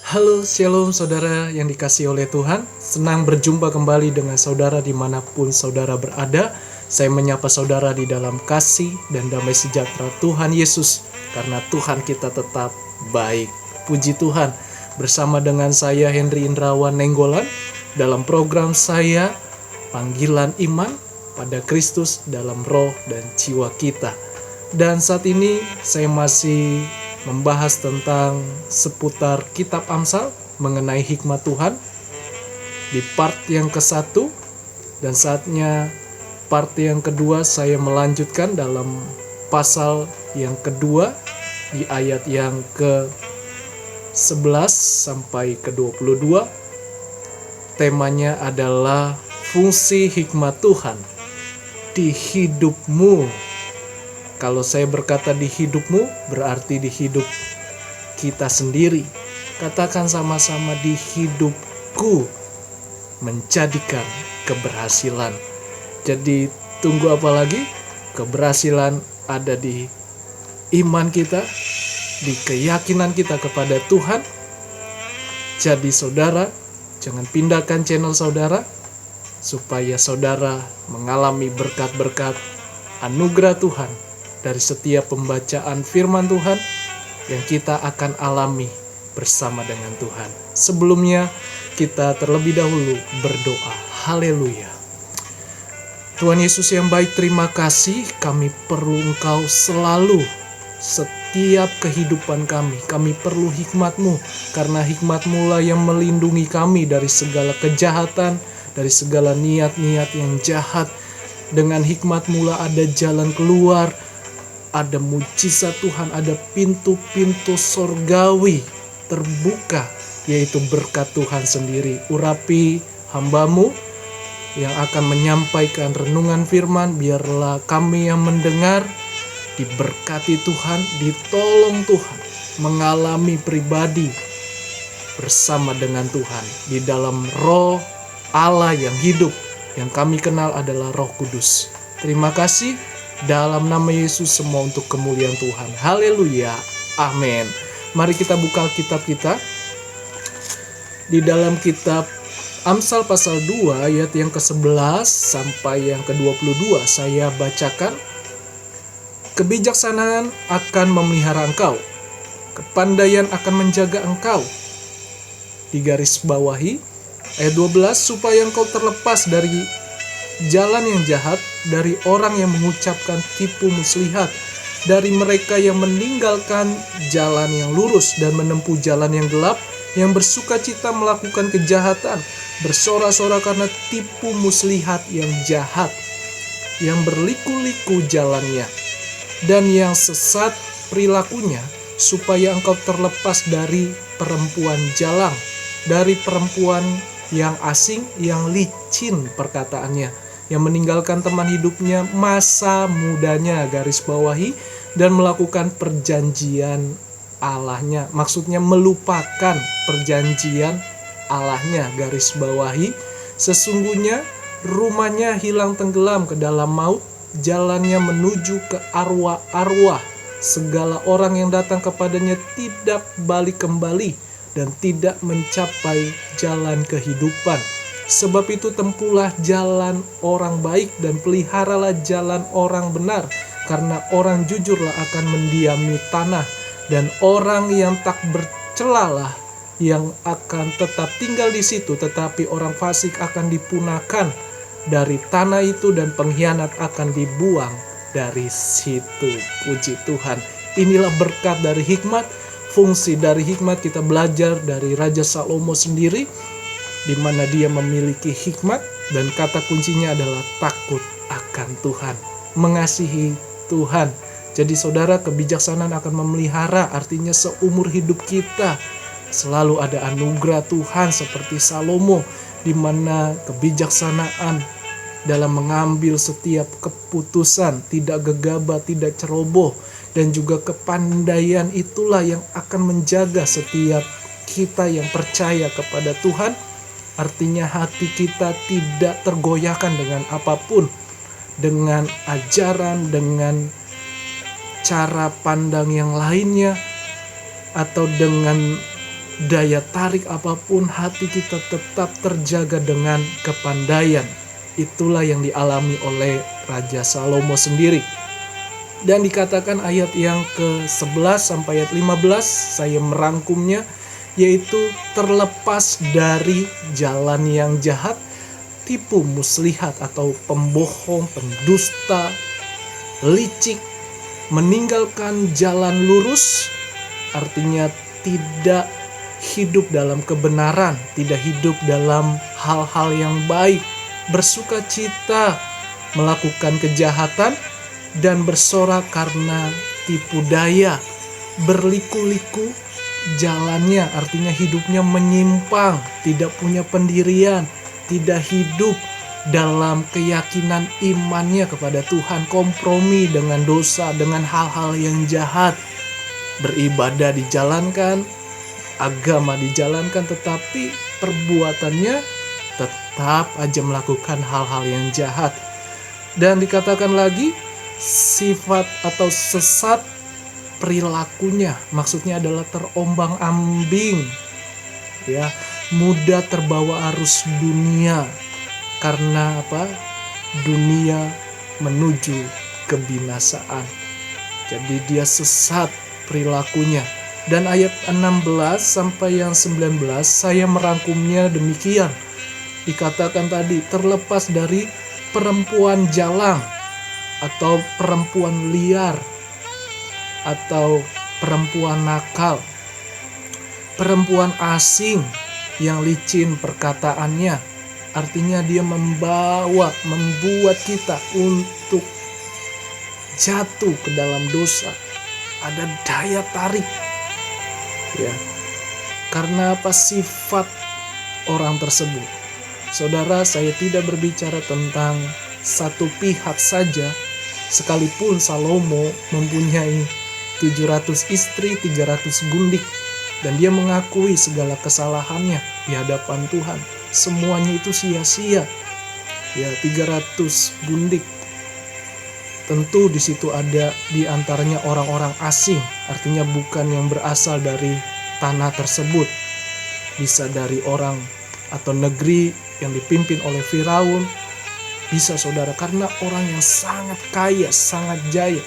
Halo, shalom saudara yang dikasihi oleh Tuhan. Senang berjumpa kembali dengan saudara dimanapun saudara berada. Saya menyapa saudara di dalam kasih dan damai sejahtera Tuhan Yesus. Karena Tuhan kita tetap baik. Puji Tuhan. Bersama dengan saya Henry Indrawan Nenggolan dalam program saya Panggilan Iman pada Kristus dalam roh dan jiwa kita. Dan saat ini saya masih membahas tentang seputar kitab Amsal mengenai hikmat Tuhan di part yang ke-1, dan saatnya part yang kedua saya melanjutkan dalam pasal yang kedua di ayat yang ke-11 sampai ke-22. Temanya adalah fungsi hikmat Tuhan di hidupmu. Kalau saya berkata di hidupmu, berarti di hidup kita sendiri. Katakan sama-sama, di hidupku menjadikan keberhasilan. Jadi tunggu apa lagi? Keberhasilan ada di iman kita, di keyakinan kita kepada Tuhan. Jadi saudara, jangan pindahkan channel saudara, supaya saudara mengalami berkat-berkat anugerah Tuhan dari setiap pembacaan firman Tuhan yang kita akan alami bersama dengan Tuhan. Sebelumnya kita terlebih dahulu berdoa. Haleluya. Tuhan Yesus yang baik, terima kasih. Kami perlu Engkau selalu, setiap kehidupan kami. Kami perlu hikmat-Mu, karena hikmat-Mu lah yang melindungi kami dari segala kejahatan, dari segala niat-niat yang jahat. Dengan hikmat-Mu lah ada jalan keluar, ada mujizat Tuhan, ada pintu-pintu sorgawi terbuka, yaitu berkat Tuhan sendiri. Urapi hamba-Mu yang akan menyampaikan renungan firman, biarlah kami yang mendengar diberkati Tuhan, ditolong Tuhan, mengalami pribadi bersama dengan Tuhan di dalam roh Allah yang hidup, yang kami kenal adalah Roh Kudus. Terima kasih. Dalam nama Yesus semua untuk kemuliaan Tuhan. Haleluya. Amin. Mari kita buka kitab kita. Di dalam kitab Amsal pasal 2 ayat yang ke-11 sampai yang ke-22 saya bacakan. Kebijaksanaan akan memelihara engkau, kepandaian akan menjaga engkau. Digaris bawahi ayat 12, supaya engkau terlepas dari jalan yang jahat, dari orang yang mengucapkan tipu muslihat, dari mereka yang meninggalkan jalan yang lurus dan menempuh jalan yang gelap, yang bersuka cita melakukan kejahatan, bersorak-sorak karena tipu muslihat yang jahat, yang berliku-liku jalannya, dan yang sesat perilakunya, supaya engkau terlepas dari perempuan jalang, dari perempuan yang asing, yang licin perkataannya, yang meninggalkan teman hidupnya masa mudanya, garis bawahi, dan melakukan perjanjian Allahnya. Maksudnya melupakan perjanjian Allahnya, garis bawahi. Sesungguhnya rumahnya hilang tenggelam ke dalam maut, jalannya menuju ke arwah-arwah. Segala orang yang datang kepadanya tidak balik kembali dan tidak mencapai jalan kehidupan. Sebab itu tempuhlah jalan orang baik dan peliharalah jalan orang benar, karena orang jujurlah akan mendiami tanah, dan orang yang tak bercelalah yang akan tetap tinggal di situ, tetapi orang fasik akan dipunahkan dari tanah itu, dan pengkhianat akan dibuang dari situ. Puji Tuhan. Inilah berkat dari hikmat. Fungsi dari hikmat kita belajar dari Raja Salomo sendiri, di mana dia memiliki hikmat, dan kata kuncinya adalah takut akan Tuhan, mengasihi Tuhan. Jadi saudara, kebijaksanaan akan memelihara, artinya seumur hidup kita selalu ada anugerah Tuhan seperti Salomo, di mana kebijaksanaan dalam mengambil setiap keputusan, tidak gegabah, tidak ceroboh, dan juga kepandaian itulah yang akan menjaga setiap kita yang percaya kepada Tuhan. Artinya hati kita tidak tergoyahkan dengan apapun, dengan ajaran, dengan cara pandang yang lainnya, atau dengan daya tarik apapun, hati kita tetap terjaga dengan kepandaian. Itulah yang dialami oleh Raja Salomo sendiri. Dan dikatakan ayat yang ke-11 sampai ayat 15, saya merangkumnya, yaitu terlepas dari jalan yang jahat, tipu muslihat atau pembohong, pendusta, licik, meninggalkan jalan lurus, artinya tidak hidup dalam kebenaran, tidak hidup dalam hal-hal yang baik, bersuka cita melakukan kejahatan, dan bersorak karena tipu daya, berliku-liku jalannya, artinya hidupnya menyimpang, tidak punya pendirian, tidak hidup dalam keyakinan imannya kepada Tuhan, kompromi dengan dosa, dengan hal-hal yang jahat. Beribadah dijalankan, agama dijalankan, tetapi perbuatannya tetap aja melakukan hal-hal yang jahat. Dan dikatakan lagi, sifat atau sesat perilakunya, maksudnya adalah terombang-ambing, ya, mudah terbawa arus dunia. Karena apa? Dunia menuju kebinasaan. Jadi dia sesat perilakunya. Dan ayat 16 sampai yang 19 saya merangkumnya demikian. Dikatakan tadi, terlepas dari perempuan jalang atau perempuan liar atau perempuan nakal, perempuan asing yang licin perkataannya, artinya dia membuat kita untuk jatuh ke dalam dosa. Ada daya tarik, ya, karena apa? Sifat orang tersebut. Saudara, saya tidak berbicara tentang satu pihak saja, sekalipun Salomo mempunyai 700 istri, 300 gundik, dan dia mengakui segala kesalahannya di hadapan Tuhan. Semuanya itu sia-sia. Ya, 300 gundik. Tentu di situ ada di antaranya orang-orang asing, artinya bukan yang berasal dari tanah tersebut. Bisa dari orang atau negeri yang dipimpin oleh Firaun, bisa saudara, karena orang yang sangat kaya, sangat jaya.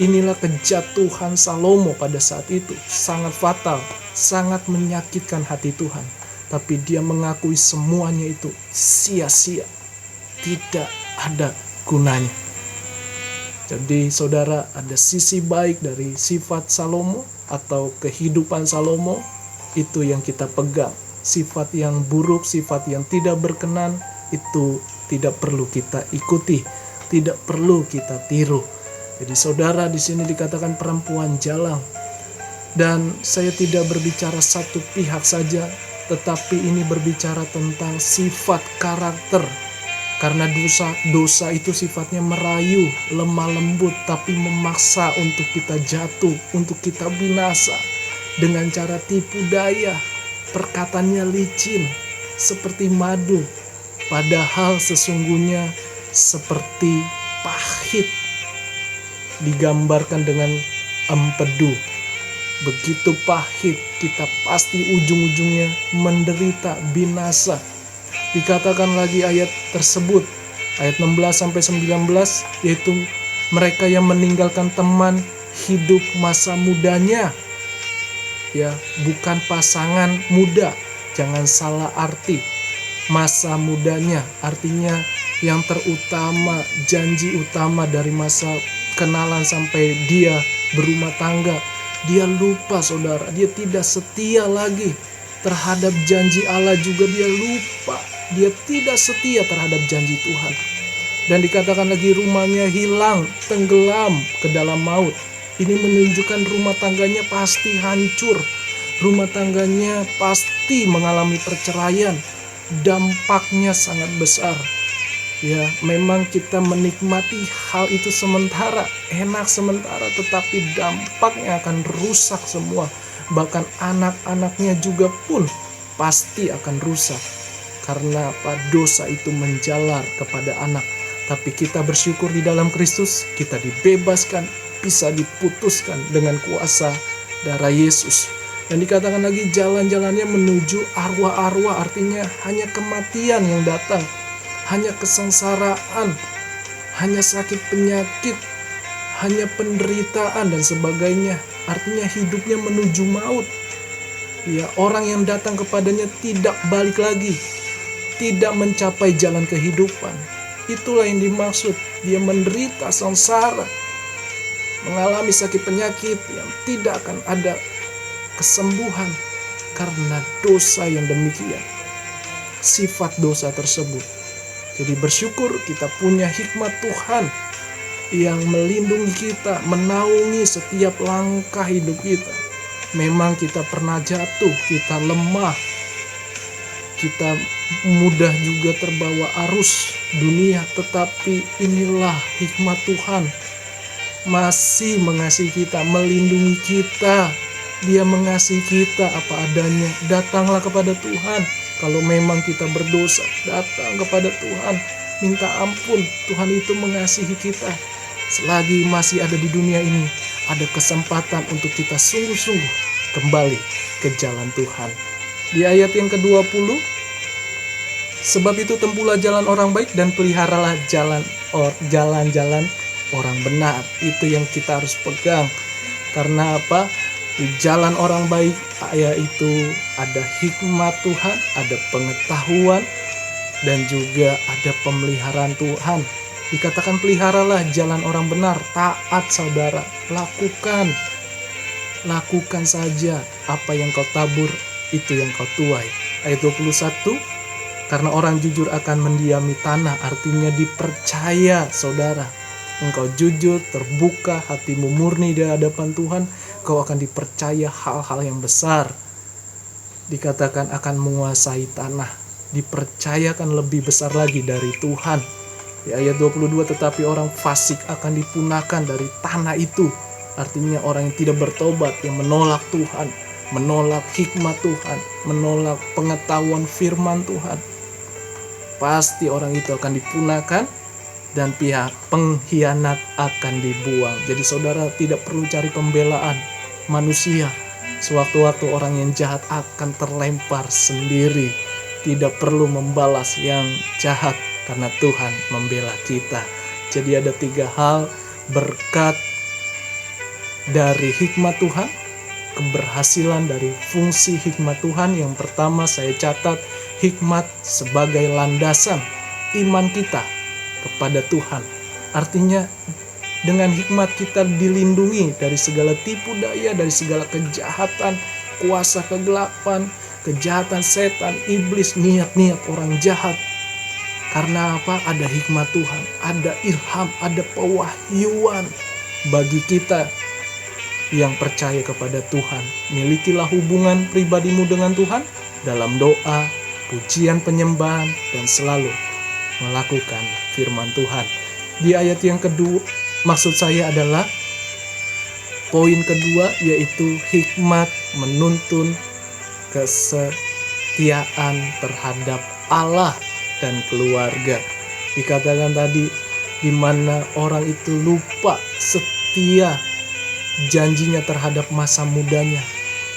Inilah kejatuhan Salomo pada saat itu, sangat fatal, sangat menyakitkan hati Tuhan. Tapi dia mengakui semuanya itu sia-sia, tidak ada gunanya. Jadi saudara, ada sisi baik dari sifat Salomo atau kehidupan Salomo, itu yang kita pegang. Sifat yang buruk, sifat yang tidak berkenan, itu tidak perlu kita ikuti, tidak perlu kita tiru. Jadi saudara, di sini dikatakan perempuan jalang. Dan saya tidak berbicara satu pihak saja, tetapi ini berbicara tentang sifat karakter. Karena dosa itu sifatnya merayu, lemah lembut, tapi memaksa untuk kita jatuh, untuk kita binasa dengan cara tipu daya. Perkataannya licin seperti madu, padahal sesungguhnya seperti pahit, digambarkan dengan empedu. Begitu pahit, kita pasti ujung-ujungnya menderita, binasa. Dikatakan lagi ayat tersebut, ayat 16 sampai 19, yaitu mereka yang meninggalkan teman hidup masa mudanya. Ya, bukan pasangan muda, jangan salah arti. Masa mudanya artinya yang terutama, janji utama dari masa kenalan sampai dia berumah tangga. Dia lupa saudara, dia tidak setia lagi terhadap janji Allah, juga dia lupa, dia tidak setia terhadap janji Tuhan. Dan dikatakan lagi rumahnya hilang, tenggelam ke dalam maut. Ini menunjukkan rumah tangganya pasti hancur, rumah tangganya pasti mengalami perceraian. Dampaknya sangat besar. Ya, memang kita menikmati hal itu sementara, enak sementara, tetapi dampaknya akan rusak semua. Bahkan anak-anaknya juga pun pasti akan rusak. Karena apa? Dosa itu menjalar kepada anak. Tapi kita bersyukur di dalam Kristus, kita dibebaskan, bisa diputuskan dengan kuasa darah Yesus. Dan dikatakan lagi jalan-jalannya menuju arwah-arwah, artinya hanya kematian yang datang, hanya kesengsaraan, hanya sakit penyakit, hanya penderitaan dan sebagainya. Artinya hidupnya menuju maut. Ya, orang yang datang kepadanya tidak balik lagi, tidak mencapai jalan kehidupan. Itulah yang dimaksud. Dia menderita sengsara, mengalami sakit penyakit yang tidak akan ada kesembuhan karena dosa yang demikian, sifat dosa tersebut. Jadi bersyukur kita punya hikmat Tuhan yang melindungi kita, menaungi setiap langkah hidup kita. Memang kita pernah jatuh, kita lemah, kita mudah juga terbawa arus dunia, tetapi inilah hikmat Tuhan, masih mengasihi kita, melindungi kita. Dia mengasihi kita apa adanya. Datanglah kepada Tuhan. Kalau memang kita berdosa, datang kepada Tuhan, minta ampun. Tuhan itu mengasihi kita. Selagi masih ada di dunia ini, ada kesempatan untuk kita sungguh-sungguh kembali ke jalan Tuhan. Di ayat yang ke-20, sebab itu tempuhlah jalan orang baik dan peliharalah jalan-jalan orang benar. Itu yang kita harus pegang. Karena apa? Di jalan orang baik, yaitu ada hikmat Tuhan, ada pengetahuan, dan juga ada pemeliharaan Tuhan. Dikatakan peliharalah jalan orang benar, taat saudara, lakukan saja apa yang kau tabur, itu yang kau tuai. Ayat 21, karena orang jujur akan mendiami tanah, artinya dipercaya saudara. Engkau jujur, terbuka, hatimu murni di hadapan Tuhan, kau akan dipercaya hal-hal yang besar. Dikatakan akan menguasai tanah, dipercayakan lebih besar lagi dari Tuhan. Di ayat 22, tetapi orang fasik akan dipunahkan dari tanah itu. Artinya orang yang tidak bertobat, yang menolak Tuhan, menolak hikmat Tuhan, menolak pengetahuan firman Tuhan. Pasti orang itu akan dipunahkan, dan pihak pengkhianat akan dibuang. Jadi saudara tidak perlu cari pembelaan manusia. Sewaktu-waktu orang yang jahat akan terlempar sendiri. Tidak perlu membalas yang jahat karena Tuhan membela kita. Jadi ada 3 hal berkat dari hikmat Tuhan, keberhasilan dari fungsi hikmat Tuhan. Yang pertama saya catat, hikmat sebagai landasan iman kita kepada Tuhan. Artinya dengan hikmat kita dilindungi dari segala tipu daya, dari segala kejahatan, kuasa kegelapan, kejahatan setan, iblis, niat-niat orang jahat. Karena apa? Ada hikmat Tuhan, ada ilham, ada pewahyuan bagi kita yang percaya kepada Tuhan. Milikilah hubungan pribadimu dengan Tuhan dalam doa, pujian, penyembahan, dan selalu melakukan firman Tuhan. Di ayat yang kedua, maksud saya adalah poin kedua, yaitu hikmat menuntun kesetiaan terhadap Allah dan keluarga. Dikatakan tadi, di mana orang itu lupa setia janjinya terhadap masa mudanya.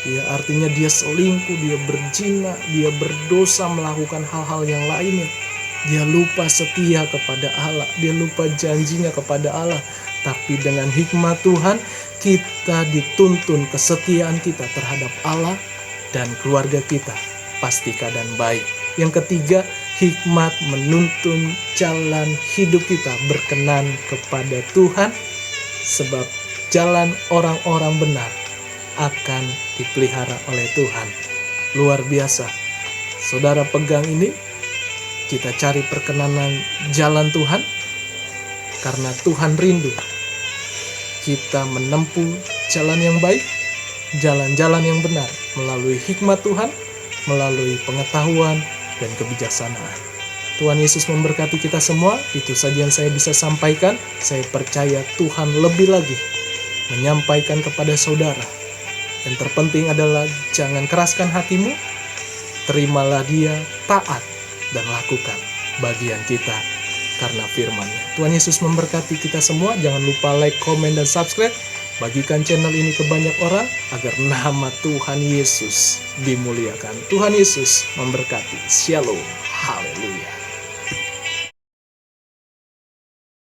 Ya, artinya dia selingkuh, dia berzina, dia berdosa, melakukan hal-hal yang lainnya. Dia lupa setia kepada Allah, dia lupa janjinya kepada Allah. Tapi dengan hikmat Tuhan, kita dituntun kesetiaan kita terhadap Allah dan keluarga kita pasti keadaan baik. Yang ketiga, hikmat menuntun jalan hidup kita berkenan kepada Tuhan, sebab jalan orang-orang benar akan dipelihara oleh Tuhan. Luar biasa. Saudara pegang ini, kita cari perkenanan jalan Tuhan, karena Tuhan rindu kita menempuh jalan yang baik, jalan-jalan yang benar, melalui hikmat Tuhan, melalui pengetahuan dan kebijaksanaan. Tuhan Yesus memberkati kita semua. Itu saja yang saya bisa sampaikan. Saya percaya Tuhan lebih lagi menyampaikan kepada saudara. Yang terpenting adalah jangan keraskan hatimu, terimalah Dia, taat, dan lakukan bagian kita karena firman-Nya. Tuhan Yesus memberkati kita semua. Jangan lupa like, komen, dan subscribe. Bagikan channel ini ke banyak orang agar nama Tuhan Yesus dimuliakan. Tuhan Yesus memberkati. Shalom. Haleluya.